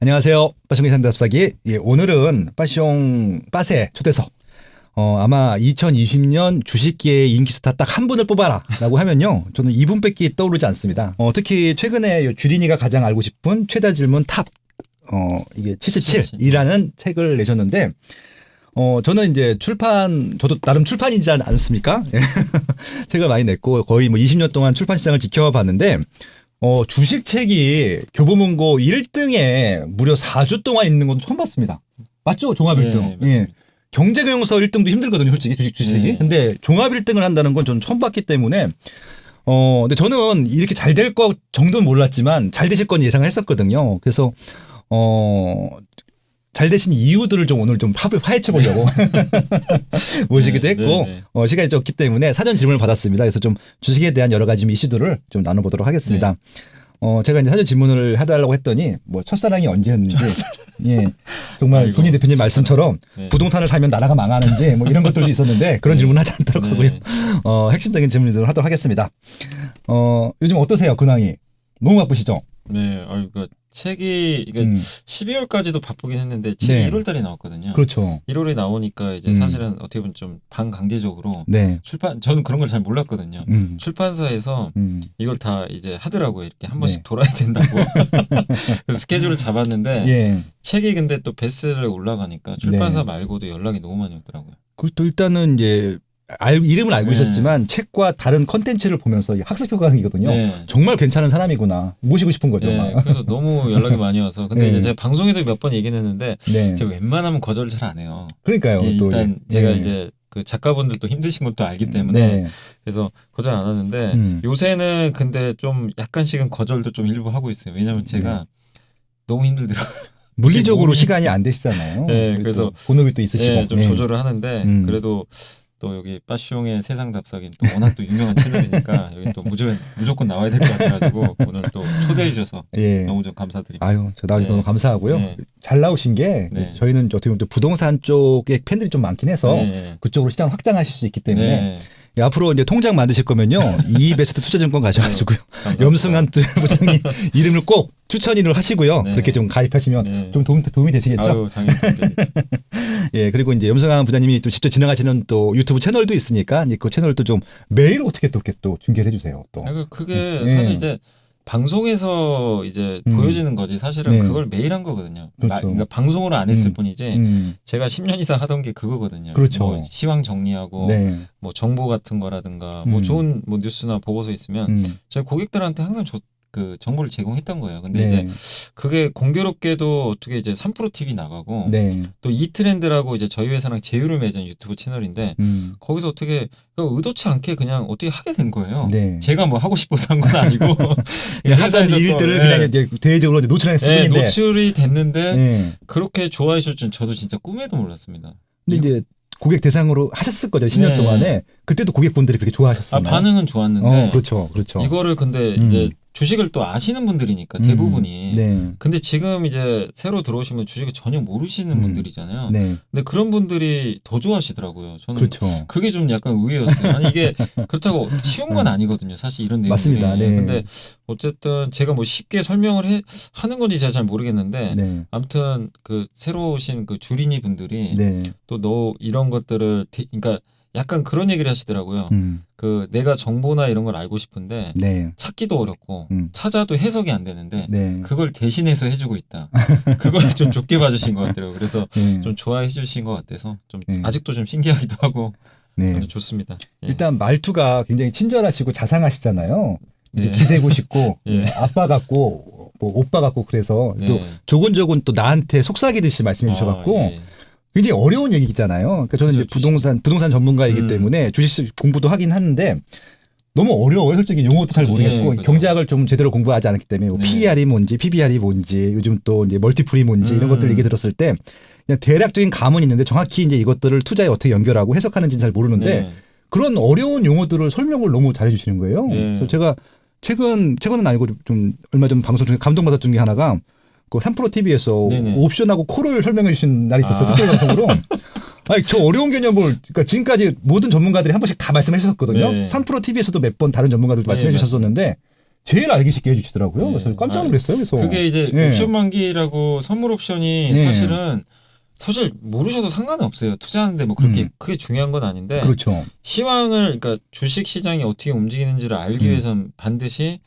안녕하세요. 빠숑의 산답사기. 예, 오늘은 빠숑 빠세 초대석. 아마 2020년 주식계의 인기 스타 딱 한 분을 뽑아라 라고 하면요. 저는 이분밖에 떠오르지 않습니다. 특히 최근에 주린이가 가장 알고 싶은 최다 질문 탑. 이게 77이라는 책을 내셨는데, 저는 이제 저도 나름 출판이지 않습니까? 책을 많이 냈고 거의 뭐 20년 동안 출판 시장을 지켜봤는데, 주식 책이 교보문고 1등에 무려 4주 동안 있는 건 처음 봤습니다. 맞죠? 종합 1등. 네, 예. 경제경영서 1등도 힘들거든요, 솔직히 주식이. 네. 근데 종합 1등을 한다는 건 저는 처음 봤기 때문에, 근데 저는 이렇게 잘 될 거 정도는 몰랐지만 잘 되실 건 예상을 했었거든요. 그래서, 잘 되신 이유들을 좀 오늘 좀 파헤쳐 보려고 모시기도 했고, 시간이 좀 없기 때문에 사전 질문을 받았습니다. 그래서 좀 주식에 대한 여러 가지 이슈들을 좀 나눠보도록 하겠습니다. 제가 이제 사전 질문을 해달라고 했더니 뭐 첫사랑이 언제였는지, 예, 정말 군희 대표님 말씀처럼 부동산을 사면 나라가 망하는지 뭐 이런 것들도 있었는데 그런 질문 하지 않도록 하고요. 핵심적인 질문을 하도록 하겠습니다. 요즘 어떠세요, 근황이? 너무 바쁘시죠? 네, 그러니까 책이 12월까지도 바쁘긴 했는데 책이 1월 달에 나왔거든요. 그렇죠. 1월에 나오니까 이제 사실은 어떻게 보면 좀 반강제적으로 저는 그런 걸 잘 몰랐거든요. 출판사에서 이걸 다 이제 하더라고요. 이렇게 한 번씩 돌아야 된다고. 그래서 스케줄을 잡았는데 책이 근데 또 베스트셀러에 올라가니까 출판사 말고도 연락이 너무 많이 오더라고요. 그것도 일단은 이제 이름을 알고 있었지만 책과 다른 컨텐츠를 보면서 학습 효과이거든요. 정말 괜찮은 사람이구나. 모시고 싶은 거죠. 그래서 너무 연락이 많이 와서. 근데 이제 제가 방송에도 몇 번 얘기는 했는데 제가 웬만하면 거절을 잘 안 해요. 그러니까요. 일단 제가 이제 그 작가분들도 힘드신 것도 알기 때문에 그래서 거절 안 하는데 요새는 근데 좀 약간씩은 거절도 좀 일부 하고 있어요. 왜냐하면 제가 너무 힘들더라고요. 물리적으로 시간이 안 되시잖아요. 그래서 본업이 또 있으시고 좀 조절을 하는데 그래도 또 여기 빠숑의 세상 답사기는 또 워낙 또 유명한 채널이니까 여기 또 무조건 나와야 될 것 같아가지고 오늘 또 초대해 주셔서 너무 좀 감사드립니다. 아유, 저 나와주셔서 너무 감사하고요. 잘 나오신 게 저희는 어떻게 보면 또 부동산 쪽에 팬들이 좀 많긴 해서 그쪽으로 시장 확장하실 수 있기 때문에 앞으로 이제 통장 만드실 거면요, 이베스트 투자증권 가셔가지고요, 염승한 부장님 이름을 꼭 추천인을 하시고요. 그렇게 좀 가입하시면 좀 도움이 되시겠죠? 아유, 당연히 도움이 되겠죠. 예, 그리고 이제 염승한 부장님이 또 직접 진행하시는 또 유튜브 채널도 있으니까 그 채널도 좀 매일 어떻게 또 이렇게 또 중계를 해주세요. 또. 그게 사실 이제 방송에서 이제 보여지는 거지 사실은 그걸 매일 한 거거든요. 그러니까 방송으로 안 했을 뿐이지 제가 10년 이상 하던 게 그거거든요. 그렇죠. 뭐 시황 정리하고 뭐 정보 같은 거라든가 뭐 좋은 뭐 뉴스나 보고서 있으면 저희 고객들한테 항상 그 정보를 제공했던 거예요. 근데 이제 그게 공교롭게도 어떻게 이제 3프로 TV 나가고 또 이트렌드라고 이제 저희 회사랑 제휴를 맺은 유튜브 채널인데 거기서 어떻게 의도치 않게 그냥 어떻게 하게 된 거예요. 제가 뭐 하고 싶어서 한 건 아니고 회사에서 일들을 그냥 이제 대외적으로 노출했을 뿐인데 노출이 됐는데 그렇게 좋아해 주실 줄 저도 진짜 꿈에도 몰랐습니다. 근데 이제 고객 대상으로 하셨을 거죠. 10년 동안에. 그때도 고객분들이 그렇게 좋아하셨어요. 반응은 좋았는데. 그렇죠. 이거를 근데 이제 주식을 또 아시는 분들이니까 대부분이. 근데 지금 이제 새로 들어오시면 주식을 전혀 모르시는 분들이잖아요. 근데 그런 분들이 더 좋아하시더라고요. 저는 그게 좀 약간 의외였어요. 아니 이게 그렇다고 쉬운 건 아니거든요. 사실 이런 내용들이. 맞습니다. 근데 어쨌든 제가 뭐 쉽게 설명을 하는 건지 제가 잘 모르겠는데 아무튼 그 새로 오신 그 주린이 분들이 또 너 이런 것들을 그러니까 약간 그런 얘기를 하시더라고요. 그 내가 정보나 이런 걸 알고 싶은데 찾기도 어렵고 찾아도 해석이 안 되는데 그걸 대신해서 해주고 있다. 그걸 좀 좋게 봐주신 것 같더라고요. 그래서 좀 좋아해 주신 것 같아서 좀 아직도 좀 신기하기도 하고 아주 좋습니다. 일단 말투가 굉장히 친절하시고 자상하시잖아요. 기대고 싶고 아빠 같고 뭐 오빠 같고 그래서 또 조곤조곤 또 나한테 속삭이듯이 말씀해 주셔갖고 굉장히 어려운 얘기잖아요. 그러니까 저는 이제 부동산 전문가이기 때문에 주식 공부도 하긴 하는데 너무 어려워요. 솔직히 용어도 잘 모르겠고 경제학을 좀 제대로 공부하지 않았기 때문에 뭐 PER이 뭔지 PBR이 뭔지 요즘 또 이제 멀티플이 뭔지 이런 것들 얘기 들었을 때 그냥 대략적인 감은 있는데 정확히 이제 이것들을 투자에 어떻게 연결하고 해석하는지는 잘 모르는데 그런 어려운 용어들을 설명을 너무 잘해 주시는 거예요. 그래서 제가 최근은 아니고 좀 얼마 전 방송 중에 감동받았던 게 하나가 그 3프로 TV에서 옵션하고 콜을 설명해 주신 날이 있었어요. 특별 방송으로. 아니, 저 어려운 개념을, 그러니까 지금까지 모든 전문가들이 한 번씩 다 말씀해 주셨거든요. 3프로 TV에서도 몇 번 다른 전문가들도 말씀해 주셨었는데 제일 알기 쉽게 해주시더라고요. 그래서 깜짝 놀랐어요. 그래서 그게 이제 옵션 만기라고 선물 옵션이 사실 모르셔도 상관은 없어요. 투자하는데 뭐 그렇게 크게 중요한 건 아닌데. 그렇죠. 시황을 그러니까 주식 시장이 어떻게 움직이는지를 알기 위해서는 반드시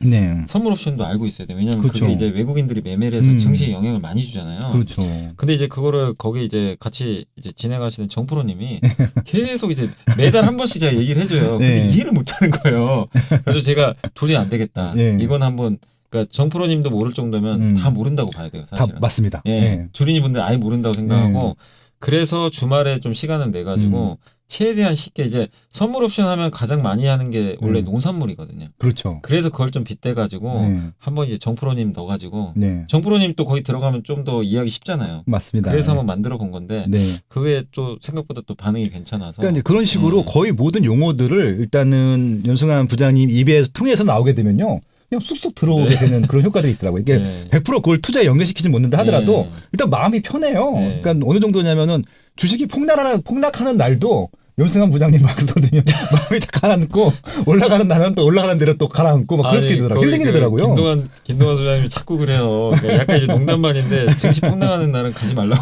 선물 옵션도 알고 있어야 돼요. 왜냐하면 그렇죠. 그게 이제 외국인들이 매매를 해서 증시에 영향을 많이 주잖아요. 그렇죠. 근데 이제 그거를 거기 이제 같이 이제 진행하시는 정프로님이 계속 이제 매달 한 번씩 제가 얘기를 해줘요. 근데 이해를 못하는 거예요. 그래서 제가 도저히 안 되겠다. 이건 한번. 그러니까 정프로님도 모를 정도면 다 모른다고 봐야 돼요. 사실은. 다 맞습니다. 주린이 분들 아예 모른다고 생각하고 그래서 주말에 좀 시간을 내 가지고 최대한 쉽게 이제 선물 옵션 하면 가장 많이 하는 게 원래 농산물이거든요. 그렇죠. 그래서 그걸 좀 빗대 가지고 한번 이제 정프로님 넣어 가지고 정프로님 또 거기 들어가면 좀 더 이해하기 쉽잖아요. 맞습니다. 그래서 한번 만들어 본 건데 그게 또 생각보다 또 반응이 괜찮아서. 그러니까 이제 그런 식으로 거의 모든 용어들을 일단은 연승환 부장님 입에 통해서 나오게 되면요. 그냥 쑥쑥 들어오게 되는 그런 효과들이 있더라고요. 이게 100% 그걸 투자에 연결시키지 못는다 하더라도 일단 마음이 편해요. 그러니까 어느 정도냐면은 주식이 폭락하는 날도 염승환 부장님 방송 들으면 마음이 가라앉고 올라가는 날은 또 올라가는 대로 또 가라앉고 막 그렇게 되더라고요. 힐링이 되더라고요. 김동완 소장님이 자꾸 그래요. 그러니까 약간 이제 농담반인데 증시 폭락하는 날은 가지 말라고.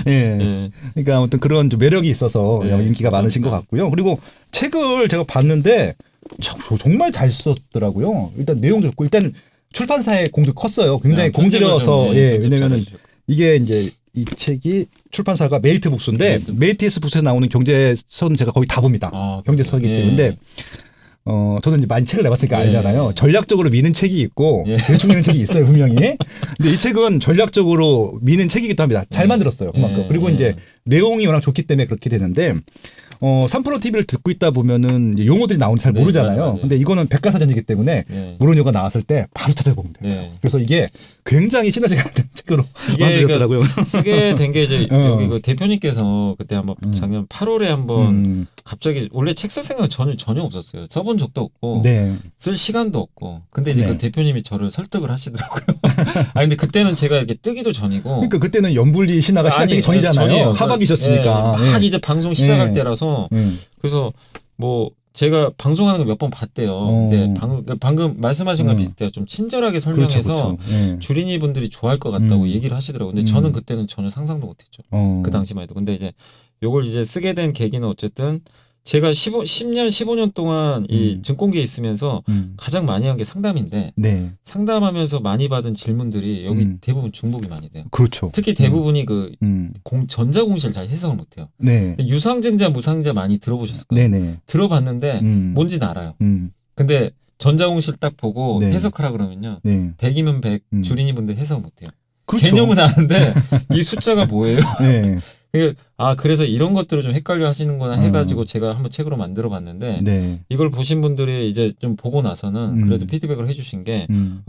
그러니까 아무튼 그런 좀 매력이 있어서 인기가 많으신 것 같고요. 그리고 책을 제가 봤는데 정말 잘 썼더라고요. 일단 내용도 좋고 일단 출판사의 공도 컸어요. 굉장히 공들여서 왜냐면은 이게 이제 이 책이 출판사가 메이트 북스인데 메이트스 북스에 나오는 경제서는 제가 거의 다 봅니다. 경제서이기 때문에 저는 이제 많이 책을 내봤으니까 알잖아요. 전략적으로 미는 책이 있고 대충 미는 책이 있어요 분명히. 근데 이 책은 전략적으로 미는 책이기도 합니다. 잘 만들었어요. 그만큼. 그리고 이제 내용이 워낙 좋기 때문에 그렇게 되는데 3프로 TV를 듣고 있다 보면은 용어들이 나오는지 잘 모르잖아요. 맞아요. 근데 이거는 백과사전이기 때문에 모르는 용어가 나왔을 때 바로 찾아보면 돼요. 그래서 이게 굉장히 시너지가 되는 책으로 만들었더라고요. 그러니까 쓰게 된 게 이제 여기 그 대표님께서 그때 한번 작년 8월에 한번 갑자기 원래 책 쓸 생각은 전혀 없었어요. 써본 적도 없고 쓸 시간도 없고. 근데 이제 그 대표님이 저를 설득을 하시더라고요. 아 근데 그때는 제가 이렇게 뜨기도 전이고. 그러니까 그때는 연불리 신화가 시작되기 전이잖아요. 하반기셨으니까. 막 이제 방송 시작할 때라서. 그래서 뭐 제가 방송하는 거 몇 번 봤대요. 근데 방금 말씀하신 거 비슷해요. 좀 친절하게 설명해서 주린이 분들이 좋아할 것 같다고 얘기를 하시더라고요. 근데 저는 그때는 전혀 상상도 못했죠. 그 당시만 해도. 근데 이제 요걸 이제 쓰게 된 계기는 어쨌든 제가 10년, 15년 동안 이 증권계에 있으면서 가장 많이 한 게 상담인데 상담하면서 많이 받은 질문들이 여기 대부분 중복이 많이 돼요. 그렇죠. 특히 대부분이 그 전자공시를 잘 해석을 못해요. 유상증자, 무상증자 많이 들어보셨을 거예요. 들어봤는데 뭔지는 알아요. 근데 전자공시를 딱 보고 해석하라 그러면요. 100이면 100 주린이 분들 해석을 못해요. 그렇죠. 개념은 아는데 이 숫자가 뭐예요? 그래서 이런 것들을 좀 헷갈려 하시는구나 해가지고 제가 한번 책으로 만들어 봤는데 이걸 보신 분들이 이제 좀 보고 나서는 그래도 피드백을 해주신 게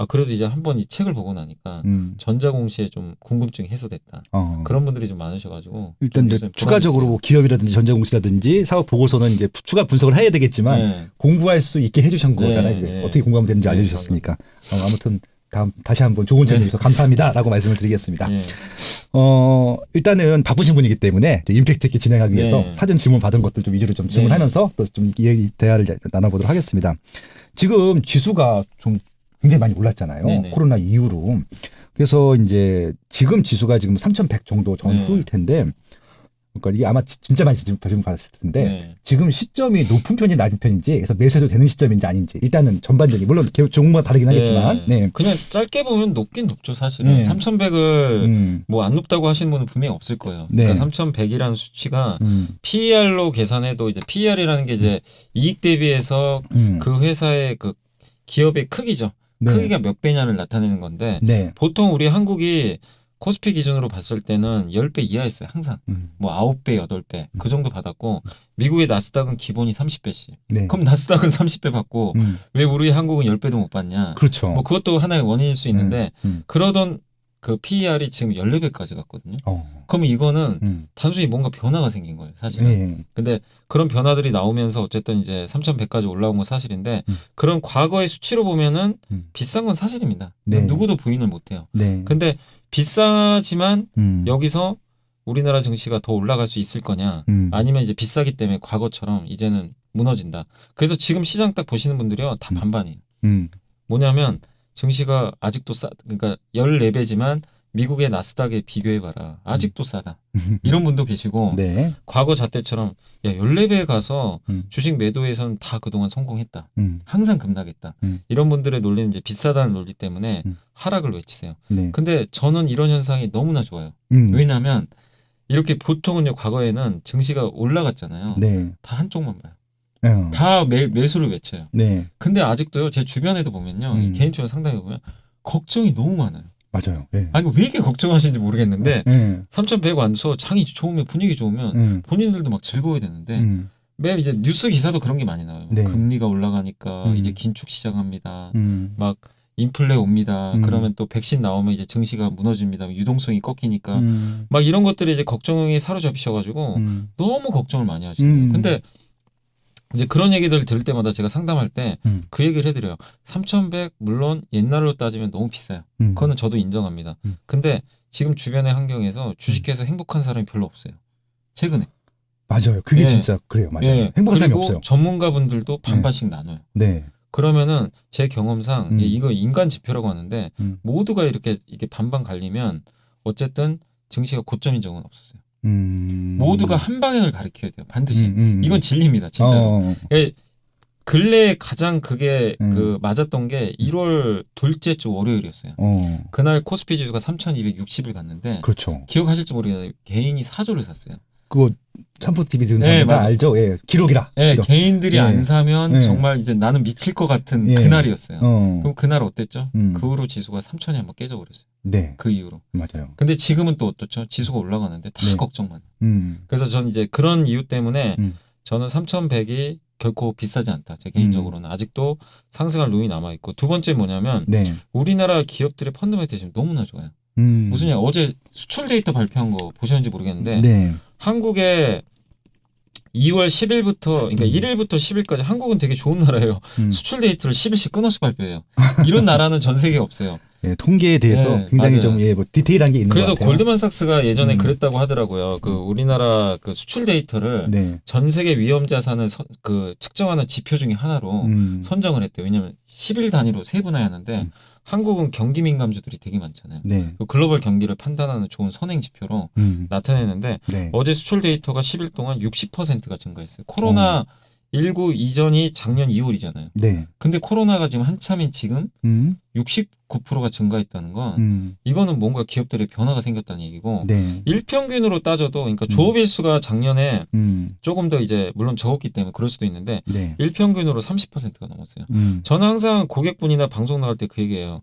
그래도 이제 한번 이 책을 보고 나니까 전자공시에 좀 궁금증이 해소됐다. 그런 분들이 좀 많으셔가지고 일단 이제 추가적으로 기업이라든지 전자공시라든지 사업 보고서는 이제 추가 분석을 해야 되겠지만 공부할 수 있게 해주신 거잖아요. 이제 어떻게 공부하면 되는지 알려주셨으니까 아무튼 다시 한번 좋은 책을 주셔서 감사합니다라고 말씀을 드리겠습니다. 일단은 바쁘신 분이기 때문에 임팩트 있게 진행하기 위해서 사전 질문 받은 것들 좀 위주로 좀 질문하면서 또 좀 대화를 나눠보도록 하겠습니다. 지금 지수가 좀 굉장히 많이 올랐잖아요. 코로나 이후로. 그래서 이제 지금 지수가 지금 3,100 정도 전후일 텐데 그러니까 이게 아마 진짜 많이 지금 받았을 텐데 지금 시점이 높은 편인지 낮은 편인지 그래서 매수해도 되는 시점인지 아닌지 일단은 전반적인 물론 종목마다 다르긴 하겠지만 그냥 짧게 보면 높긴 높죠 사실은. 3,100을 뭐 안 높다고 하시는 분은 분명히 없을 거예요. 그러니까 3,100이라는 수치가 PER로 계산해도 이제 PER이라는 게 이제 이익 대비해서 그 회사의 그 기업의 크기죠. 크기가 몇 배냐를 나타내는 건데 보통 우리 한국이 코스피 기준으로 봤을 때는 10배 이하였어요. 항상. 뭐 9배, 8배 그 정도 받았고 미국의 나스닥은 기본이 30배씩. 그럼 나스닥은 30배 받고 왜 우리 한국은 10배도 못 받냐. 그렇죠. 뭐 그것도 하나의 원인일 수 있는데 그러던 그 PER이 지금 14배까지 갔거든요. 그러면 이거는 단순히 뭔가 변화가 생긴 거예요. 사실은. 근데 그런 변화들이 나오면서 어쨌든 이제 3,100까지 올라온 건 사실인데 그런 과거의 수치로 보면은 비싼 건 사실입니다. 누구도 부인을 못해요. 근데 비싸지만 여기서 우리나라 증시가 더 올라갈 수 있을 거냐 아니면 이제 비싸기 때문에 과거처럼 이제는 무너진다. 그래서 지금 시장 딱 보시는 분들이요 다 반반이에요. 뭐냐면 증시가 아직도 그러니까 14배지만 미국의 나스닥에 비교해봐라. 아직도 싸다. 이런 분도 계시고 네. 과거 잣대처럼 야 14배에 가서 주식 매도에서는 다 그동안 성공했다. 항상 급락했다. 이런 분들의 논리는 이제 비싸다는 논리 때문에 하락을 외치세요. 네. 근데 저는 이런 현상이 너무나 좋아요. 왜냐하면 이렇게 보통은요 과거에는 증시가 올라갔잖아요. 네. 다 한쪽만 봐요. 다 매수를 외쳐요. 네. 근데 아직도요 제 주변에도 보면요 개인적으로 상담해 보면 걱정이 너무 많아요. 맞아요. 네. 아니 왜 이렇게 걱정하시는지 모르겠는데 3,100 완서 장이 좋으면 분위기 좋으면 본인들도 막 즐거워야 되는데 매 이제 뉴스 기사도 그런 게 많이 나와요. 네. 금리가 올라가니까 이제 긴축 시작합니다. 막 인플레 옵니다. 그러면 또 백신 나오면 이제 증시가 무너집니다. 유동성이 꺾이니까 막 이런 것들이 이제 걱정에 사로잡히셔가지고 너무 걱정을 많이 하시는 거예요. 근데 이제 그런 얘기들 들을 때마다 제가 상담할 때 그 얘기를 해드려요. 3,100 물론 옛날로 따지면 너무 비싸요. 그거는 저도 인정합니다. 근데 지금 주변의 환경에서 주식해서 행복한 사람이 별로 없어요. 최근에. 맞아요. 그게 진짜 그래요. 맞아요. 행복한 사람이 없어요. 그리고 전문가분들도 반반씩 나눠요. 네. 그러면은 제 경험상 이거 인간 지표라고 하는데 모두가 이렇게 반반 갈리면 어쨌든 증시가 고점인 적은 없었어요. 모두가 한 방향을 가리켜야 돼요. 반드시. 이건 진리입니다. 진짜로. 근래에 가장 그게 그 맞았던 게 1월 둘째 주 월요일이었어요. 그날 코스피 지수가 3,260을 갔는데 그렇죠. 기억하실지 모르겠는데 개인이 4조를 샀어요. 그거 참포 TV 듣는 사람들 알죠? 예, 기록이라. 예, 기록. 개인들이 안 사면 정말 이제 나는 미칠 것 같은 그날이었어요. 그럼 그날 어땠죠? 그 후로 지수가 3,000이 한번 깨져버렸어요. 네. 그 이후로. 맞아요. 근데 지금은 또 어떻죠? 지수가 올라가는데 다 걱정만. 그래서 저는 이제 그런 이유 때문에 저는 3,100이 결코 비싸지 않다. 제 개인적으로는 아직도 상승할 룸이 남아 있고 두 번째 뭐냐면 우리나라 기업들의 펀더멘털이 지금 너무나 좋아요. 무슨 얘기 어제 수출 데이터 발표한 거 보셨는지 모르겠는데 한국에 2월 10일부터 그러니까 1일부터 10일까지 한국은 되게 좋은 나라예요. 수출 데이터를 10일씩 끊어서 발표해요. 이런 나라는 전 세계에 없어요. 예, 통계에 대해서 굉장히 좀 뭐 디테일한 게 있는 것 같아요. 그래서 골드만삭스가 예전에 그랬다고 하더라고요. 그 우리나라 그 수출 데이터를 전 세계 위험 자산을 그 측정하는 지표 중에 하나로 선정을 했대요. 왜냐하면 10일 단위로 세분화해야 하는데 한국은 경기 민감주들이 되게 많잖아요. 글로벌 경기를 판단하는 좋은 선행 지표로 나타내는데 어제 수출 데이터가 10일 동안 60%가 증가했어요. 코로나 19 이전이 작년 2월이잖아요. 근데 코로나가 지금 한참인 지금 69%가 증가했다는 건 이거는 뭔가 기업들의 변화가 생겼다는 얘기고 일평균으로 따져도 그러니까 조업일수가 작년에 조금 더 이제 물론 적었기 때문에 그럴 수도 있는데 일평균으로 30%가 넘었어요. 저는 항상 고객분이나 방송 나갈 때 그 얘기해요.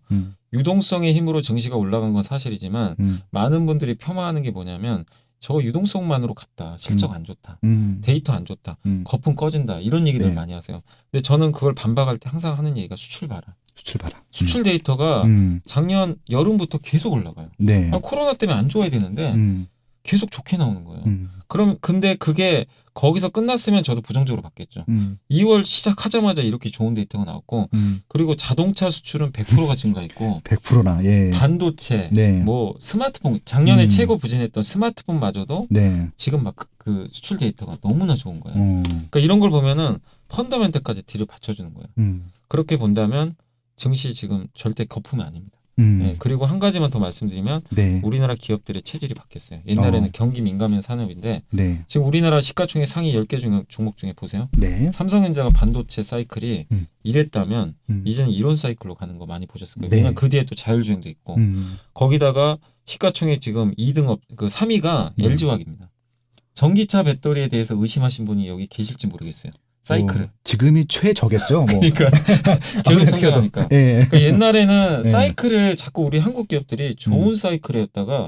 유동성의 힘으로 증시가 올라간 건 사실이지만 많은 분들이 폄하하는 게 뭐냐면 저거 유동성만으로 갔다. 실적 안 좋다. 데이터 안 좋다. 거품 꺼진다. 이런 얘기들 많이 하세요. 근데 저는 그걸 반박할 때 항상 하는 얘기가 수출 봐라. 수출 봐라. 수출 데이터가 작년 여름부터 계속 올라가요. 코로나 때문에 안 좋아야 되는데 계속 좋게 나오는 거예요. 그럼 근데 그게 거기서 끝났으면 저도 부정적으로 봤겠죠. 2월 시작하자마자 이렇게 좋은 데이터가 나왔고 그리고 자동차 수출은 100%가 증가했고 100%나 반도체 뭐 스마트폰 작년에 최고 부진했던 스마트폰마저도 지금 막 그 수출 데이터가 너무나 좋은 거예요. 그러니까 이런 걸 보면은 펀더멘털까지 뒤를 받쳐주는 거예요. 그렇게 본다면 증시 지금 절대 거품이 아닙니다. 그리고 한 가지만 더 말씀드리면 우리나라 기업들의 체질이 바뀌었어요. 옛날에는 경기 민감한 산업인데 지금 우리나라 시가총액 상위 10개 종목 중에 보세요. 삼성전자가 반도체 사이클이 이랬다면 이제는 이런 사이클로 가는 거 많이 보셨을 거예요. 왜냐하면 그 뒤에 또 자율주행도 있고 거기다가 시가총액 지금 2등업 그 3위가 LG화학입니다. 전기차 배터리에 대해서 의심하신 분이 여기 계실지 모르겠어요. 사이클을. 지금이 최저겠죠. 뭐. 그러니까 계속 성장하니까. 그러니까 옛날에는 사이클을 자꾸 우리 한국 기업들이 좋은 사이클이었다가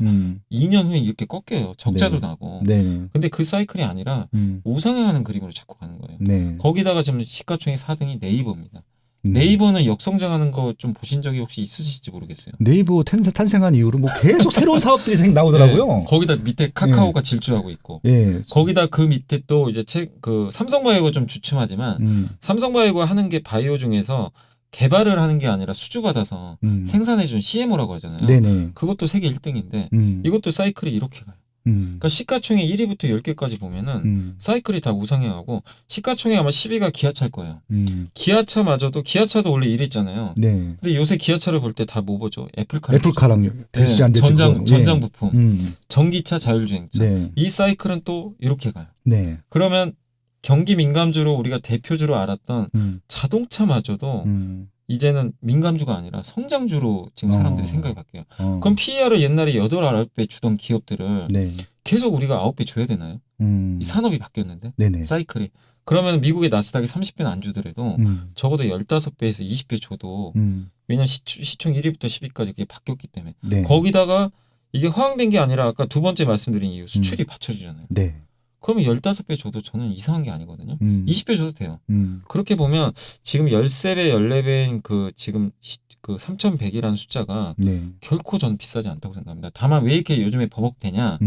2년 후에 이렇게 꺾여요. 적자도 나고. 근데 그 사이클이 아니라 우상향하는 그림으로 자꾸 가는 거예요. 거기다가 지금 시가총액 4등이 네이버입니다. 네이버는 역성장하는 거 좀 보신 적이 혹시 있으실지 모르겠어요. 네이버 탄생한 이후로 뭐 계속 새로운 사업들이 나오더라고요. 거기다 밑에 카카오가 질주하고 있고, 거기다 그 밑에 또 이제 그 삼성바이오가 좀 주춤하지만 삼성바이오가 하는 게 바이오 중에서 개발을 하는 게 아니라 수주받아서 생산해준 CMO라고 하잖아요. 그것도 세계 1등인데 이것도 사이클이 이렇게 가요. 그러니까 시가총액 1위부터 10개까지 보면은 사이클이 다 우상향하고 시가총액 아마 10위가 기아차일 거예요. 기아차마저도 기아차도 원래 1위 있잖아요. 네. 근데 요새 기아차를 볼 때 다 뭐 보죠? 애플카랑 대수지 안 되죠. 전장 부품, 전기차 자율주행차. 네. 이 사이클은 또 이렇게 가요. 네. 그러면 경기 민감주로 우리가 대표주로 알았던 자동차마저도 이제는 민감주가 아니라 성장주로 지금 사람들이 생각이 바뀌어요. 그럼 PER을 옛날에 8, 9배 주던 기업들을 네. 계속 우리가 9배 줘야 되나요? 이 산업이 바뀌었는데 네네. 사이클이. 그러면 미국의 나스닥이 30배는 안 주더라도 적어도 15배에서 20배 줘도 왜냐면 시총 1위부터 10위까지 그게 바뀌었기 때문에 네. 거기다가 이게 허황된 게 아니라 아까 두 번째 말씀드린 이유 수출이 받쳐주잖아요. 네. 그러면 15배 줘도 저는 이상한 게 아니거든요. 20배 줘도 돼요. 그렇게 보면 지금 13배, 14배인 그 지금 그 3,100이라는 숫자가 네. 결코 저는 비싸지 않다고 생각합니다. 다만 왜 이렇게 요즘에 버벅대냐.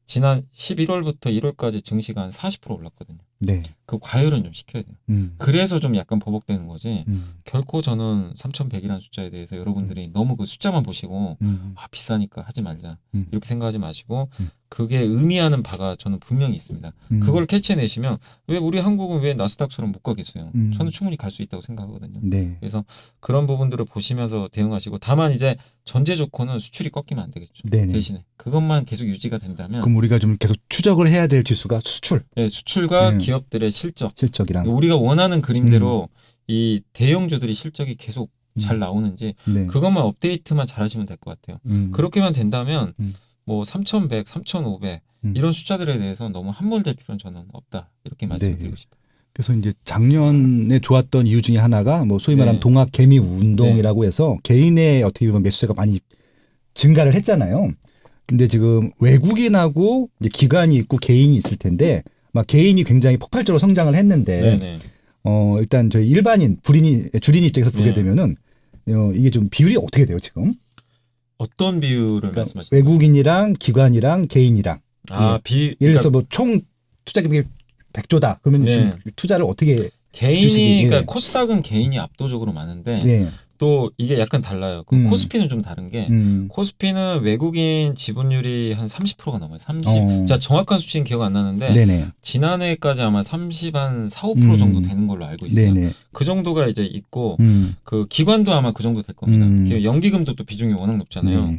지난 11월부터 1월까지 증시가 한 40% 올랐거든요. 네. 그 과열은 좀 시켜야 돼요. 그래서 좀 약간 버벅대는 거지. 결코 저는 3,100이라는 숫자에 대해서 여러분들이 너무 그 숫자만 보시고 아 비싸니까 하지 말자 이렇게 생각하지 마시고 그게 의미하는 바가 저는 분명히 있습니다. 그걸 캐치해내시면 왜 우리 한국은 왜 나스닥처럼 못 가겠어요. 저는 충분히 갈 수 있다고 생각하거든요. 네. 그래서 그런 부분들을 보시면서 대응하시고 다만 이제 전제 조건은 수출이 꺾이면 안 되겠죠. 네네. 대신에 그것만 계속 유지가 된다면 그럼 우리가 좀 계속 추적을 해야 될 지수가 수출. 네, 수출과 기업들의 실적이랑 우리가 원하는 그림대로 이 대형주들이 실적이 계속 잘 나오는지 네. 그것만 업데이트만 잘하시면 될 것 같아요. 그렇게만 된다면 뭐 3,100, 3,500 이런 숫자들에 대해서 너무 함몰될 필요는 저는 없다 이렇게 말씀드리고 싶어요. 그래서 이제 작년에 좋았던 이유 중에 하나가 뭐 소위 말하는 동학 개미 운동이라고 해서 개인의 어떻게 보면 매수세가 많이 증가를 했잖아요. 근데 지금 외국인하고 이제 기관이 있고 개인이 있을 텐데 막 개인이 굉장히 폭발적으로 성장을 했는데 일단 저희 일반인 주린이 입장에서 보게 되면은 이게 좀 비율이 어떻게 돼요 지금? 어떤 비율을 그러니까 말씀하시는 외국인이랑 기관이랑 개인이랑 예를 들어서 뭐 총 투자 금액이 100조다. 그러면 지금 투자를 어떻게 개인이 그러니까 코스닥은 개인이 압도적으로 많은데 또 이게 약간 달라요. 그 코스피는 좀 다른 게 코스피는 외국인 지분율이 한 30%가 넘어요. 30. 제가 정확한 수치는 기억 안 나는데 지난해까지 아마 30 한 4, 5% 정도 되는 걸로 알고 있어요. 그 정도가 이제 있고 그 기관도 아마 그 정도 될 겁니다. 연기금도 또 비중이 워낙 높잖아요.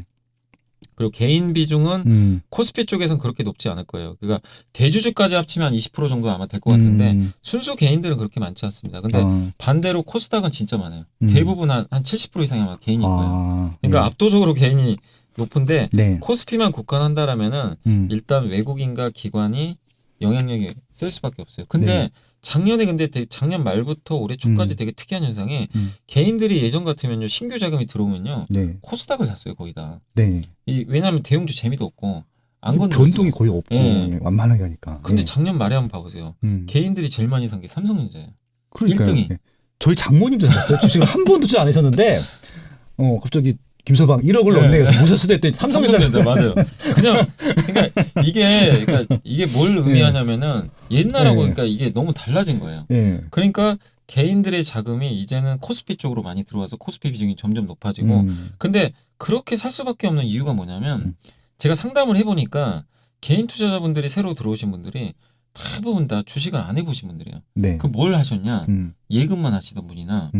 그리고 개인 비중은 코스피 쪽에서는 그렇게 높지 않을 거예요. 그러니까 대주주까지 합치면 한 20% 정도 아마 될 것 같은데 순수 개인들은 그렇게 많지 않습니다. 근데 반대로 코스닥은 진짜 많아요. 대부분 한 70% 이상이 아마 개인일 거예요. 그러니까 압도적으로 개인이 높은데 코스피만 국한한다라면은 일단 외국인과 기관이 영향력이 셀 수밖에 없어요. 근데 작년에 근데 작년 말부터 올해 초까지 되게 특이한 현상이 개인들이 예전 같으면요 신규 자금이 들어오면요 코스닥을 샀어요 거의 다. 왜냐하면 대형주 재미도 없고 안 건드렸어요. 변동이 거의 없고 완만하게 하니까. 근데 작년 말에 한번 봐보세요. 개인들이 제일 많이 산 게 삼성전자예요. 그러니까요. 1등이. 저희 장모님도 샀어요. 주식을 한 번도 투자 안 하셨는데 갑자기 김서방 1억을 넣네. 모실 수도 했더니 삼성전자 맞아요. 그러니까 이게 뭘 의미하냐면은 옛날하고 그러니까 이게 너무 달라진 거예요. 그러니까 개인들의 자금이 이제는 코스피 쪽으로 많이 들어와서 코스피 비중이 점점 높아지고 근데 그렇게 살 수밖에 없는 이유가 뭐냐면 제가 상담을 해보니까 개인 투자자분들이 새로 들어오신 분들이 대부분 다 주식을 안 해보신 분들이에요. 그럼 뭘 하셨냐? 예금만 하시던 분이나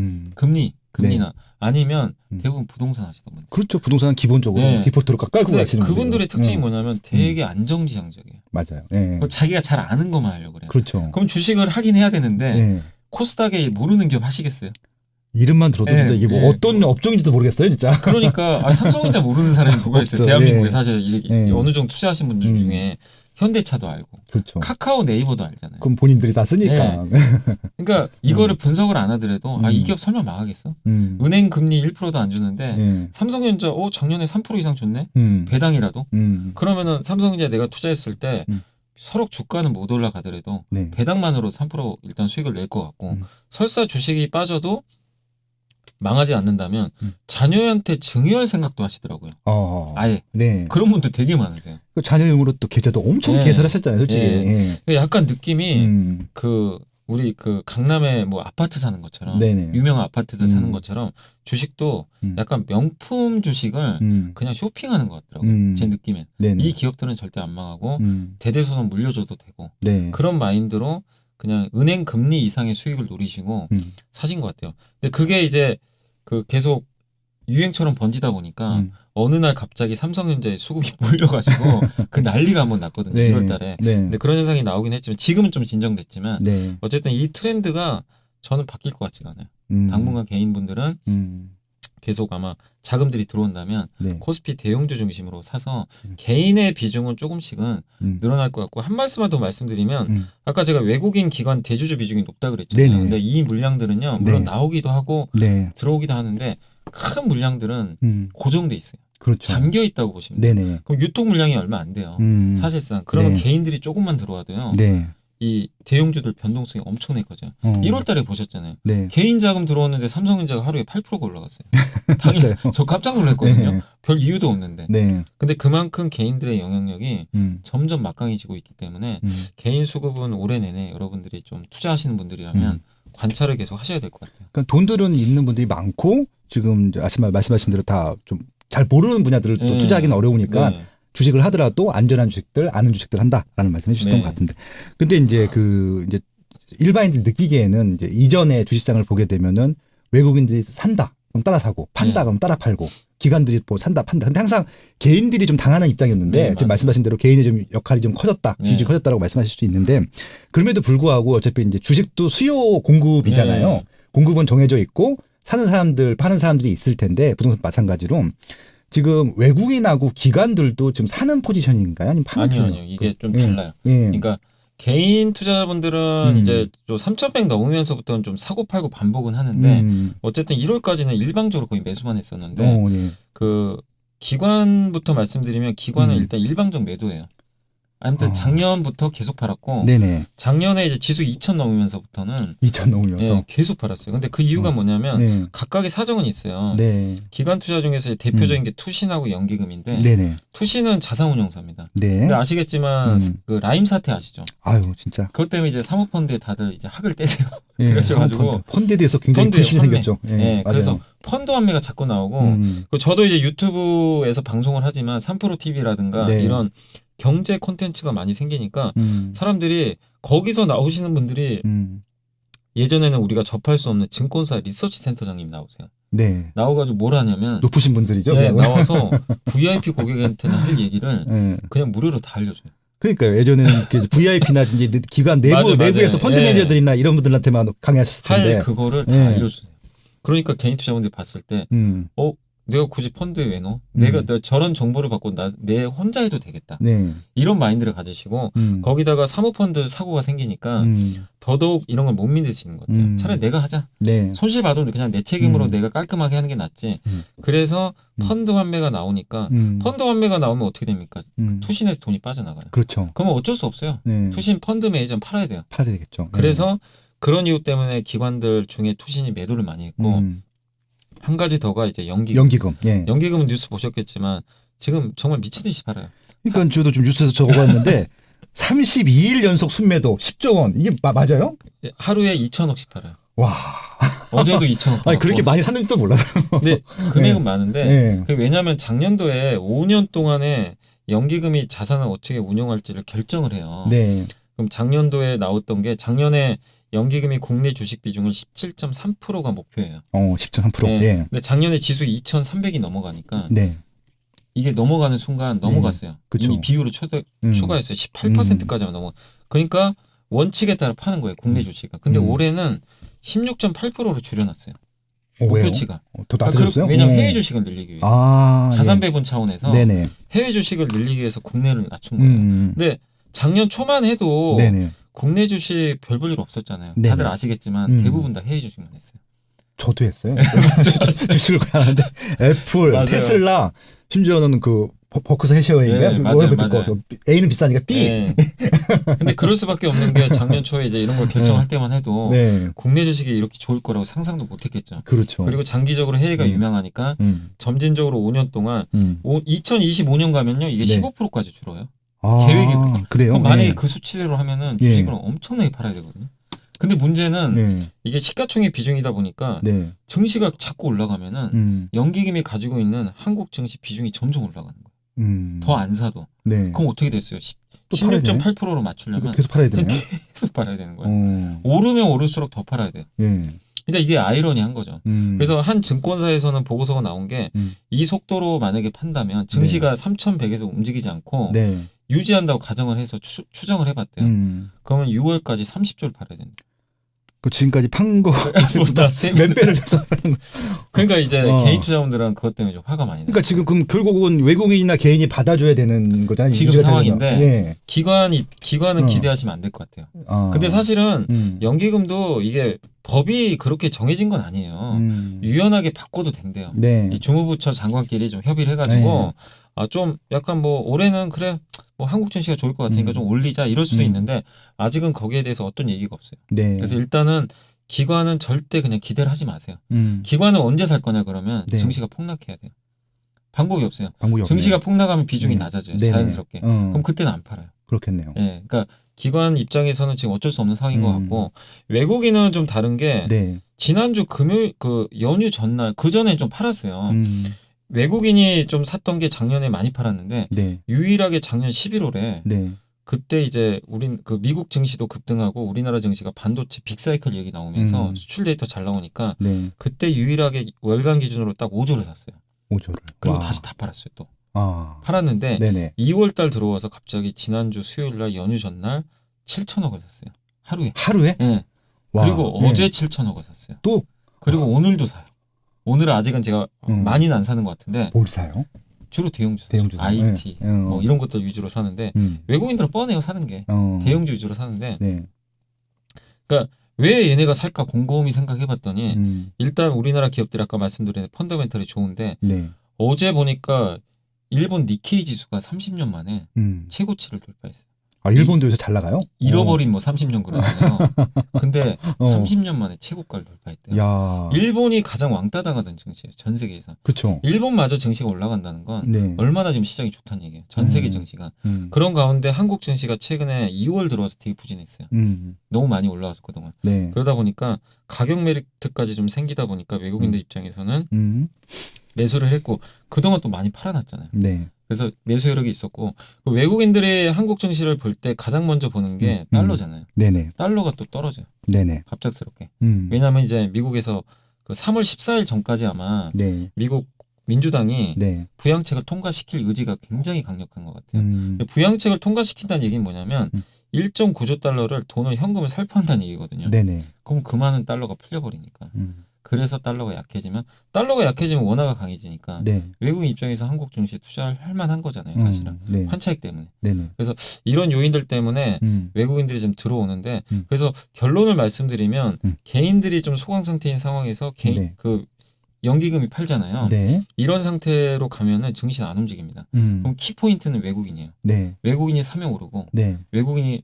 금리나 아니면 대부분 부동산 하시던 분들. 그렇죠. 부동산은 기본적으로 디폴트로 깔고 가시는 분들. 그분들의 특징이 뭐냐면 되게 안정지향적이에요. 맞아요. 자기가 잘 아는 것만 하려고 그래요. 그렇죠. 그럼 주식을 하긴 해야 되는데 코스닥에 모르는 기업 하시겠어요? 이름만 들어도 진짜 이게 뭐 어떤 업종인지도 모르겠어요, 진짜. 그러니까 삼성전자 모르는 사람이 누가 있어요? 대한민국에 사실 어느 정도 투자하신 분들 중에 현대차도 알고, 그렇죠. 카카오 네이버도 알잖아요. 그럼 본인들이 다 쓰니까. 그러니까 이거를 분석을 안 하더라도 이 기업 설마 망하겠어? 은행 금리 1%도 안 주는데 삼성전자 작년에 3% 이상 줬네? 배당이라도? 그러면은 삼성전자 내가 투자했을 때 서로 주가는 못 올라가더라도 배당만으로 3% 일단 수익을 낼 것 같고 설사 주식이 빠져도 망하지 않는다면 자녀한테 증여할 생각도 하시더라고요. 아예. 그런 분도 되게 많으세요. 자녀용으로 또 계좌도 엄청 개설하셨잖아요, 솔직히. 약간 느낌이 우리 그 강남에 뭐 아파트 사는 것처럼 네네. 유명한 아파트들 사는 것처럼 주식도 약간 명품 주식을 그냥 쇼핑하는 것 같더라고요. 제 느낌엔. 네네. 이 기업들은 절대 안 망하고 대대손손 물려줘도 되고 네. 그런 마인드로 그냥 은행 금리 이상의 수익을 노리시고 사신 것 같아요. 근데 그게 이제 그 계속 유행처럼 번지다 보니까 어느 날 갑자기 삼성전자에 수급이 몰려가지고 그 난리가 한번 났거든요. 네. 1월 달에. 네. 근데 그런 현상이 나오긴 했지만 지금은 좀 진정됐지만 네. 어쨌든 이 트렌드가 저는 바뀔 것 같지가 않아요. 당분간 개인분들은 계속 아마 자금들이 들어온다면 네. 코스피 대형주 중심으로 사서 개인의 비중은 조금씩은 늘어날 것 같고 한 말씀만 더 말씀드리면 아까 제가 외국인 기관 대주주 비중이 높다 그랬잖아요. 네네. 근데 이 물량들은요. 물론 네. 나오기도 하고 네. 들어오기도 하는데 큰 물량들은 고정돼 있어요. 그렇죠. 잠겨 있다고 보시면 돼요. 네네. 그럼 유통 물량이 얼마 안 돼요. 사실상. 그러면 네. 개인들이 조금만 들어와도요. 네. 이 대형주들 변동성이 엄청나게 커져요. 1월 달에 보셨잖아요. 네. 개인 자금 들어오는데 삼성전자가 하루에 8%가 올라갔어요. 당연히 저 깜짝 놀랐거든요. 네. 별 이유도 없는데. 네. 근데 그만큼 개인들의 영향력이 점점 막강해지고 있기 때문에 개인 수급은 올해 내내 여러분들이 좀 투자하시는 분들이라면 관찰을 계속 하셔야 될 것 같아요. 그러니까 돈들은 있는 분들이 많고 지금 말씀하신 대로 다 좀 잘 모르는 분야들을 또 투자하기는 어려우니까 주식을 하더라도 안전한 주식들, 아는 주식들 한다라는 말씀해 주셨던 것 같은데. 근데 이제 이제 일반인들이 느끼기에는 이제 이전에 주식장을 보게 되면은 외국인들이 산다. 그럼 따라 사고, 판다. 그럼 따라 팔고, 기관들이 뭐 산다, 판다. 근데 항상 개인들이 좀 당하는 입장이었는데 지금 말씀하신 대로 개인의 좀 역할이 좀 커졌다, 비중이 커졌다라고 말씀하실 수 있는데 그럼에도 불구하고 어차피 이제 주식도 수요 공급이잖아요. 공급은 정해져 있고 사는 사람들, 파는 사람들이 있을 텐데 부동산 마찬가지로 지금 외국인하고 기관들도 지금 사는 포지션인가요? 아니면 파는 아니요. 이게 좀 달라요. 그러니까 개인 투자자분들은 이제 좀 3,100 넘으면서부터는 좀 사고 팔고 반복은 하는데 어쨌든 1월까지는 일방적으로 거의 매수만 했었는데 그 기관부터 말씀드리면 기관은 일단 일방적 매도예요. 아무튼 작년부터 계속 팔았고 네네. 작년에 이제 지수 2,000 넘으면서부터는 2,000 넘으면서 계속 팔았어요. 근데 그 이유가 뭐냐면 각각의 사정은 있어요. 기관 투자 중에서 대표적인 게 투신하고 연기금인데 투신은 자산운용사입니다. 근데 아시겠지만 그 라임 사태 아시죠? 아유 진짜. 그것 때문에 이제 사모펀드에 다들 이제 학을 떼세요. 그러셔가지고 펀드에 대해서 굉장히 불신이 생겼죠. 그래서 펀드 환매가 자꾸 나오고 저도 이제 유튜브에서 방송을 하지만 3프로 TV라든가 이런 경제 콘텐츠가 많이 생기니까 사람들이 거기서 나오시는 분들이 예전에는 우리가 접할 수 없는 증권사 리서치 센터장님 나오세요. 나와가지고 뭘 하냐면 높으신 분들이죠. 나와서 VIP 고객한테는 할 얘기를 그냥 무료로 다 알려줘요. 그러니까요. 예전에는 VIP나 이제 기관 내부에서 펀드 매니저들이나 이런 분들한테만 강의하셨을 텐데 할 그거를 다 알려주세요. 그러니까 개인 투자분들이 봤을 때 내가 굳이 펀드에 왜 넣어? 내가 저런 정보를 받고 내 혼자 해도 되겠다. 이런 마인드를 가지시고 거기다가 사모펀드 사고가 생기니까 더더욱 이런 걸 못 믿으시는 것 같아요. 차라리 내가 하자. 손실 봐도 그냥 내 책임으로 내가 깔끔하게 하는 게 낫지. 그래서 펀드 환매가 나오니까 펀드 환매가 나오면 어떻게 됩니까? 투신에서 돈이 빠져나가요. 그렇죠. 그러면 어쩔 수 없어요. 투신 펀드 매니저는 팔아야 돼요. 팔아야 되겠죠. 그래서 그런 이유 때문에 기관들 중에 투신이 매도를 많이 했고 한 가지 더가 이제 연기금. 연기금은 뉴스 보셨겠지만 지금 정말 미친 듯이 팔아요. 그러니까 저도 좀 뉴스에서 적어봤는데 32일 연속 순매도 10조 원. 이게 맞아요? 하루에 2천억씩 팔아요. 와. 어제도 2천억. 아니 그렇게 많이 샀는지도 몰라요. 근데 금액은 많은데 왜냐하면 작년도에 5년 동안에 연기금이 자산을 어떻게 운용할지를 결정을 해요. 그럼 작년도에 나왔던 게 작년에 연기금이 국내 주식 비중을 17.3%가 목표예요. 10.3%. 근데 작년에 지수 2,300이 넘어가니까 이게 넘어가는 순간 넘어갔어요. 이미 비율을 초과했어요. 18%까지만 넘어. 그러니까 원칙에 따라 파는 거예요. 국내 주식은. 근데 올해는 16.8%로 줄여놨어요. 목표치가. 더 낮아졌어요? 왜냐하면 해외 주식을 늘리기 위해서. 자산 배분 차원에서 해외 주식을 늘리기 위해서 국내를 낮춘 거예요. 근데 작년 초만 해도 국내 주식 별 볼 일 없었잖아요. 다들 아시겠지만 대부분 다 해외 주식만 했어요. 저도 했어요. 주식을 하는데 애플, 맞아요. 테슬라, 심지어는 그 버크셔 해셔웨이인가요? 맞아요. A는 비싸니까 B. 근데 그럴 수밖에 없는 게 작년 초에 이제 이런 걸 결정할 때만 해도 국내 주식이 이렇게 좋을 거라고 상상도 못했겠죠. 그렇죠. 그리고 장기적으로 해외가 유명하니까 점진적으로 5년 동안 2025년 가면요 이게 15%까지 줄어요. 계획이 그래요? 그럼 만약에 그 수치대로 하면은 주식을 엄청나게 팔아야 되거든요. 근데 문제는 이게 시가총액 비중이다 보니까 증시가 자꾸 올라가면은 연기금이 가지고 있는 한국 증시 비중이 점점 올라가는 거예요. 더 안 사도. 그럼 어떻게 됐어요? 16.8%로 맞추려면 계속 팔아야 되네요. 계속 팔아야 되는 거예요. 오르면 오를수록 더 팔아야 돼요. 그러니까 이게 아이러니한 거죠. 그래서 한 증권사에서는 보고서가 나온 게 이 속도로 만약에 판다면 증시가 3,100에서 움직이지 않고 유지한다고 가정을 해서 추정을 해봤대요. 그러면 6월까지 30조를 팔아야 된다. 그 지금까지 판 거보다 몇 배를 해서 그러니까 이제 개인 투자원들은 그것 때문에 좀 화가 많이 나요. 그러니까 지금 그럼 결국은 외국인이나 개인이 받아줘야 되는 거잖아요. 지금 상황인데 기관은 기대하시면 안 될 것 같아요. 근데 사실은 연기금도 이게 법이 그렇게 정해진 건 아니에요. 유연하게 바꿔도 된대요. 이 주무부처 장관끼리 좀 협의를 해가지고 좀 약간 뭐 올해는 그래 뭐 한국 증시가 좋을 것 같으니까 좀 올리자 이럴 수도 있는데 아직은 거기에 대해서 어떤 얘기가 없어요. 그래서 일단은 기관은 절대 그냥 기대를 하지 마세요. 기관은 언제 살 거냐 그러면 증시가 폭락해야 돼요. 방법이 없어요. 증시가 폭락하면 비중이 낮아져요. 자연스럽게. 그럼 그때는 안 팔아요. 그렇겠네요. 그러니까 기관 입장에서는 지금 어쩔 수 없는 상황인 것 같고 외국인은 좀 다른 게 지난주 금요일 그 연휴 전날 그 전에 좀 팔았어요. 외국인이 좀 샀던 게 작년에 많이 팔았는데 유일하게 작년 11월에 그때 이제 우린 그 미국 증시도 급등하고 우리나라 증시가 반도체 빅사이클 얘기 나오면서 수출 데이터 잘 나오니까 그때 유일하게 월간 기준으로 딱 5조를 샀어요. 5조를. 그리고 다시 다 팔았어요 또. 팔았는데 2월 달 들어와서 갑자기 지난주 수요일 날 연휴 전날 7천억을 샀어요. 하루에? 네. 그리고 어제 7천억을 샀어요. 또? 그리고 오늘도 사요. 오늘은 아직은 제가 많이는 안 사는 것 같은데. 뭘 사요? 주로 대형주 사요. IT 뭐 이런 것들 위주로 사는데 외국인들은 뻔해요 사는 게. 대형주 위주로 사는데. 그러니까 왜 얘네가 살까 곰곰이 생각해봤더니 일단 우리나라 기업들이 아까 말씀드린 펀더멘털이 좋은데 어제 보니까 일본 니케이 지수가 30년 만에 최고치를 돌파했어요. 일본도 요새 잘 나가요? 잃어버린 뭐 30년 그러잖아요. 근데 30년 만에 최고가를 돌파했대요. 일본이 가장 왕따 당하던 증시예요. 전 세계에서. 그렇죠. 일본마저 증시가 올라간다는 건 얼마나 지금 시장이 좋다는 얘기예요. 전 세계 증시가. 그런 가운데 한국 증시가 최근에 2월 들어와서 되게 부진했어요. 너무 많이 올라와서 그동안. 그러다 보니까 가격 메리트까지 좀 생기다 보니까 외국인들 입장에서는 매수를 했고 그동안 또 많이 팔아놨잖아요. 그래서 매수 여력이 있었고 외국인들이 한국 증시를 볼 때 가장 먼저 보는 게 달러잖아요. 달러가 또 떨어져요. 갑작스럽게. 왜냐하면 이제 미국에서 그 3월 14일 전까지 아마 미국 민주당이 부양책을 통과시킬 의지가 굉장히 강력한 것 같아요. 부양책을 통과시킨다는 얘기는 뭐냐면 1.9조 달러를 돈을 현금을 살포한다는 얘기거든요. 그럼 그 많은 달러가 풀려버리니까. 그래서 달러가 약해지면 원화가 강해지니까 외국인 입장에서 한국 증시에 투자를 할 만한 거잖아요. 사실은. 환차익 때문에. 그래서 이런 요인들 때문에 외국인들이 좀 들어오는데 그래서 결론을 말씀드리면 개인들이 좀 소강 상태인 상황에서 그 연기금이 팔잖아요. 이런 상태로 가면은 증시는 안 움직입니다. 그럼 키포인트는 외국인이에요. 외국인이 사면 오르고 외국인이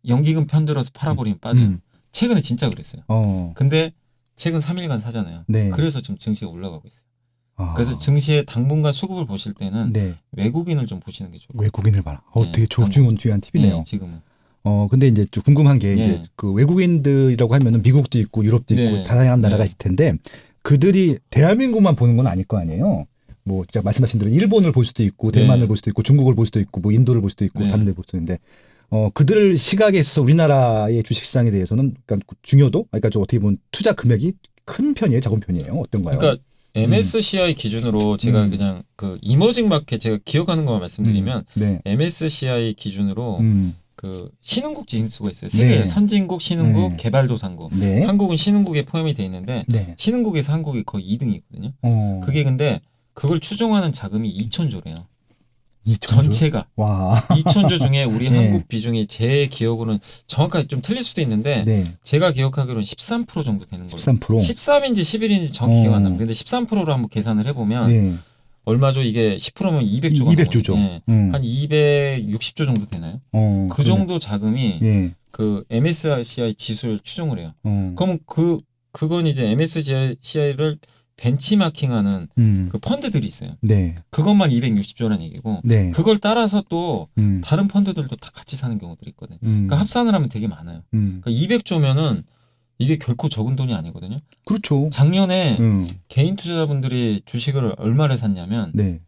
연기금 편들어서 팔아버리면 빠져요. 최근에 진짜 그랬어요. 근데 최근 3일간 사잖아요. 그래서 지금 증시가 올라가고 있어요. 그래서 증시의 당분간 수급을 보실 때는 외국인을 좀 보시는 게 좋아요. 외국인을 봐라. 되게 조중한 팁이네요. 지금은. 근데 이제 좀 궁금한 게 이제 그 외국인들이라고 하면은 미국도 있고 유럽도 있고 다양한 나라가 있을 텐데 그들이 대한민국만 보는 건 아닐 거 아니에요. 뭐 제가 말씀하신 대로 일본을 볼 수도 있고 대만을 볼 수도 있고 중국을 볼 수도 있고 뭐 인도를 볼 수도 있고 다른 데 볼 수도 있는데 그들 시각에 있어서 우리나라의 주식시장에 대해서는 그러니까 중요도 그러니까 좀 어떻게 보면 투자 금액이 큰 편이에요, 작은 편이에요, 어떤가요? 그러니까 MSCI 기준으로 제가 그냥 그 이머징 마켓 제가 기억하는 것만 말씀드리면 MSCI 기준으로 그 신흥국 지수가 있어요. 세계 선진국, 신흥국, 개발도상국. 한국은 신흥국에 포함이 돼 있는데 신흥국에서 한국이 거의 2등이거든요. 그게 근데 그걸 추종하는 자금이 2,000조래요. 2,000조? 전체가. 와. 2,000조 중에 우리 한국 비중이 제 기억으로는 정확하게 좀 틀릴 수도 있는데 제가 기억하기로는 13% 정도 되는 걸로. 13%? 13인지 11인지 정확히 기억 안 납니다. 근데 13%로 한번 계산을 해보면 얼마죠? 이게 10%면 200조가 200조죠. 한 260조 정도 되나요? 그 정도 자금이 그 MSCI 지수를 추종을 해요. 그러면 그건 이제 MSCI를 벤치마킹하는 그 펀드들이 있어요. 네. 그것만 260조라는 얘기고 네. 그걸 따라서 또 다른 펀드들도 다 같이 사는 경우들이 있거든요. 그러니까 합산을 하면 되게 많아요. 그러니까 200조면은 이게 결코 적은 돈이 아니거든요. 그렇죠. 작년에 개인 투자자분들이 주식을 얼마를 샀냐면 네.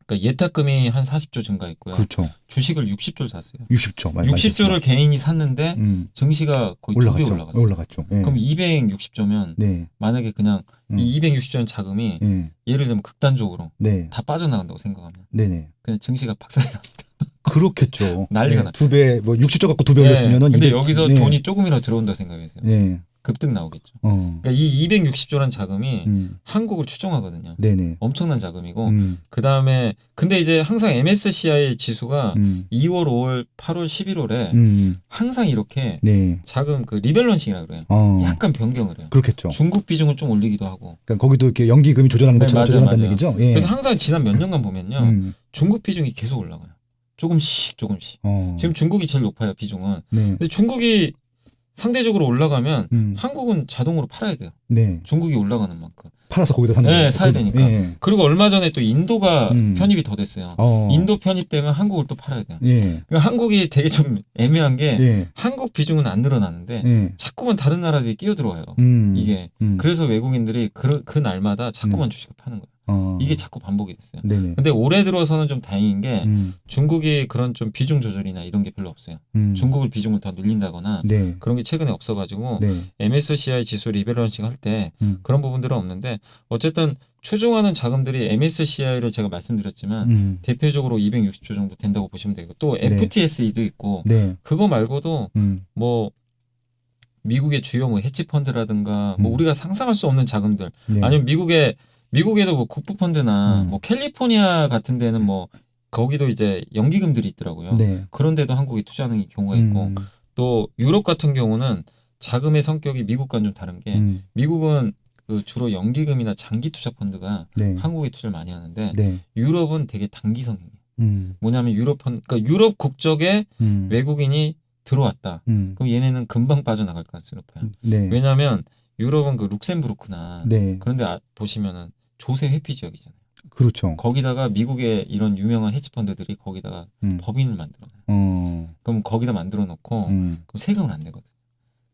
그러니까 예탁금이 한 40조 증가했고요. 그렇죠. 주식을 60조를 샀어요. 60조. 60조를 개인이 샀는데 증시가 거의 2배 올라갔어요. 올라갔죠. 네. 그럼 260조면 네. 만약에 그냥 이 260조는 자금이 예를 들면 극단적으로 다 빠져나간다고 생각하면 네네. 그냥 증시가 박살이 납니다. 그렇겠죠. 난리가 나. 2배, 뭐 60조 갖고 2배 올렸으면은. 근데 여기서 돈이 조금이라도 들어온다 생각해서요. 네. 급등 나오겠죠. 그러니까 이 260조란 자금이 한국을 추종하거든요. 네네. 엄청난 자금이고 그 다음에 근데 이제 항상 MSCI 지수가 2월, 5월, 8월, 11월에 항상 이렇게 자금 그 리밸런싱이라 그래요. 약간 변경을 해요. 그렇겠죠. 중국 비중을 좀 올리기도 하고. 그러니까 거기도 이렇게 연기금이 조절하는 것처럼 조절한다는 얘기죠. 예. 그래서 항상 지난 몇 년간 보면요, 중국 비중이 계속 올라가요. 조금씩. 지금 중국이 제일 높아요, 비중은. 근데 중국이 상대적으로 올라가면 한국은 자동으로 팔아야 돼요. 중국이 올라가는 만큼. 팔아서 거기다 사는 거예요. 사야 되니까. 그리고 얼마 전에 또 인도가 편입이 더 됐어요. 인도 편입되면 한국을 또 팔아야 돼요. 그러니까 한국이 되게 좀 애매한 게 한국 비중은 안 늘어나는데 자꾸만 다른 나라들이 끼어들어와요. 이게. 그래서 외국인들이 그 날마다 자꾸만 주식을 파는 거예요. 이게 자꾸 반복이 됐어요. 근데 올해 들어서는 좀 다행인 게 중국이 그런 좀 비중 조절이나 이런 게 별로 없어요. 중국을 비중을 더 늘린다거나 그런 게 최근에 없어가지고 MSCI 지수 리밸런싱 할 때 그런 부분들은 없는데 어쨌든 추종하는 자금들이 MSCI를 제가 말씀드렸지만 대표적으로 260조 정도 된다고 보시면 되고 또 FTSE도 있고 그거 말고도 뭐 미국의 주요 뭐 헤지 펀드라든가 뭐 우리가 상상할 수 없는 자금들 아니면 미국에도 뭐 국부펀드나 뭐 캘리포니아 같은 데는 뭐 거기도 이제 연기금들이 있더라고요. 그런 데도 한국이 투자하는 경우가 있고 또 유럽 같은 경우는 자금의 성격이 미국과는 좀 다른 게 미국은 그 주로 연기금이나 장기 투자 펀드가 한국에 투자를 많이 하는데 유럽은 되게 단기성이에요. 뭐냐면 그러니까 유럽 국적의 외국인이 들어왔다. 그럼 얘네는 금방 빠져나갈 가능성이 높아요. 왜냐하면 유럽은 그 룩셈부르크나 그런데 보시면은 조세 회피 지역이잖아요. 그렇죠. 거기다가 미국의 이런 유명한 헤지펀드들이 거기다가 법인을 만들어놔요. 그럼 거기다 만들어 놓고 그럼 세금을 안 내거든.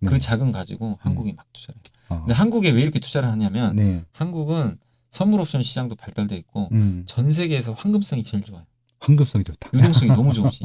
그 자금 가지고 한국이 막 투자를 해요. 근데 한국에 왜 이렇게 투자를 하냐면 한국은 선물 옵션 시장도 발달돼 있고 전 세계에서 황금성이 제일 좋아요. 황금성이 좋다. 유동성이 너무 좋으시.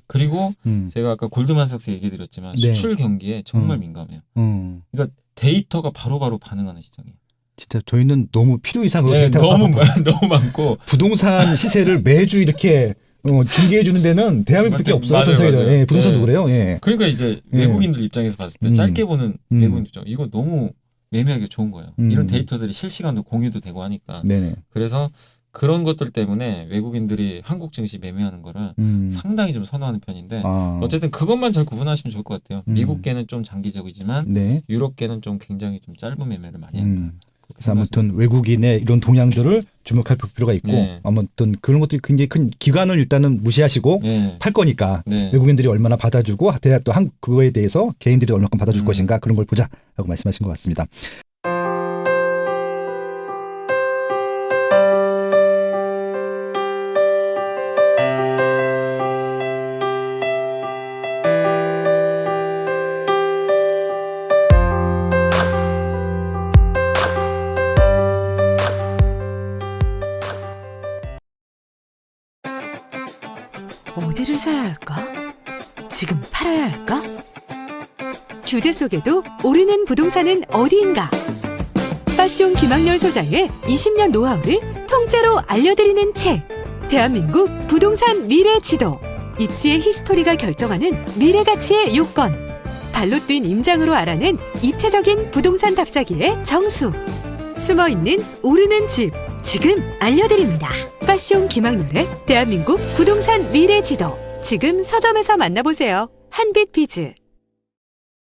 그리고 제가 아까 골드만삭스 얘기 드렸지만 수출 경기에 정말 민감해요. 그러니까 데이터가 바로바로 반응하는 시장이에요. 진짜 저희는 너무 필요 이상으로 데이터가 너무 많고 부동산 시세를 매주 이렇게 중개해 주는 데는 대한민국밖에 없어요. 전 세계적으로. 부동산도 그래요. 그러니까 이제 외국인들 입장에서 봤을 때 짧게 보는 외국인들 이거 너무 매매하기 좋은 거예요. 이런 데이터들이 실시간으로 공유도 되고 하니까. 그래서 그런 것들 때문에 외국인들이 한국 증시 매매하는 거를 상당히 좀 선호하는 편인데 어쨌든 그것만 잘 구분하시면 좋을 것 같아요. 미국계는 좀 장기적이지만 유럽계는 좀 굉장히 좀 짧은 매매를 많이 합니다. 그래서 아무튼 외국인의 이런 동향들을 주목할 필요가 있고 아무튼 그런 것들이 굉장히 큰 기관을 일단은 무시하시고 팔 거니까 외국인들이 얼마나 받아주고 또 그거에 대해서 개인들이 얼마큼 받아줄 것인가 그런 걸 보자라고 말씀하신 것 같습니다. 어디를 사야 할까? 지금 팔아야 할까? 규제 속에도 오르는 부동산은 어디인가? 파시온 김학렬 소장의 20년 노하우를 통째로 알려드리는 책 대한민국 부동산 미래 지도 입지의 히스토리가 결정하는 미래 가치의 요건 발로 뛴 임장으로 알아낸 입체적인 부동산 답사기의 정수 숨어있는 오르는 집 지금 알려드립니다. 파시온 김학렬의 대한민국 부동산 미래 지도 지금 서점에서 만나보세요. 한빛비즈